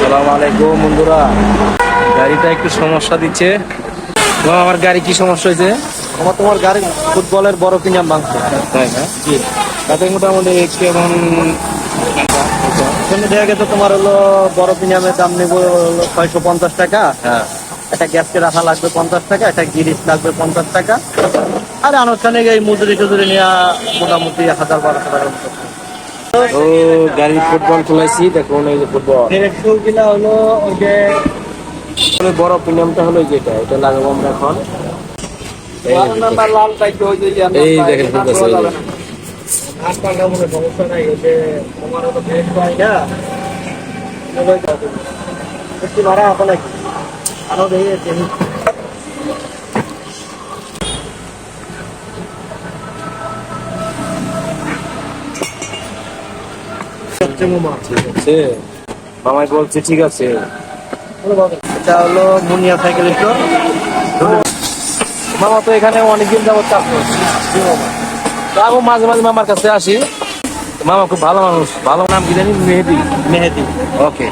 আসসালামু আলাইকুম বন্ধুরা, গাড়িটা একটু সমস্যা দিচ্ছে। আমার গাড়ি কি সমস্যা হয়েছে? তোমার গাড়ির ফুটবলের বড় পিনিয়াম ভাঙছে। তাই না? জি, তাতে মোটামুটি কেমন? এখানে দেখা গেছে তোমার হলো বড় পিনিয়ামের দাম নেবো হলো 650 টাকা। হ্যাঁ, একটা গ্যাসকে রাখা লাগবে 50 টাকা, একটা গিরিশ লাগবে 50 টাকা, আর আনুষ্ঠানিক এই মজুরি টুজুরি নেওয়া মোটামুটি 1000-1200 টাকার মতো। ও গাড়ির ফুটবল খুলাইছি, দেখুন এই যে ফুটবল গুলা হলো ওই যে বড় প্রিমিয়ামটা হলো যেটা, এটা লাগাবো আমরা এখন। লাল টাইপের ওই যে এই দেখেন ফুটবল সমস্যা নাই। ওই যে তোমার হলো ভেজ পাই না, একটু ভাড়া হবে নাকি আরো দেখে আছে। মামাই বলছে ঠিক আছে। এটা হলো মুনিয়া সাইকেল স্টোর। মামা তো এখানে অনেকদিন যাবত চাপ করছে, আমি মাঝে মাঝে মামার কাছে আসি। মামা খুব ভালো মানুষ। ভালো নাম কি জানি? মেহেদি। মেহেদি। ওকে।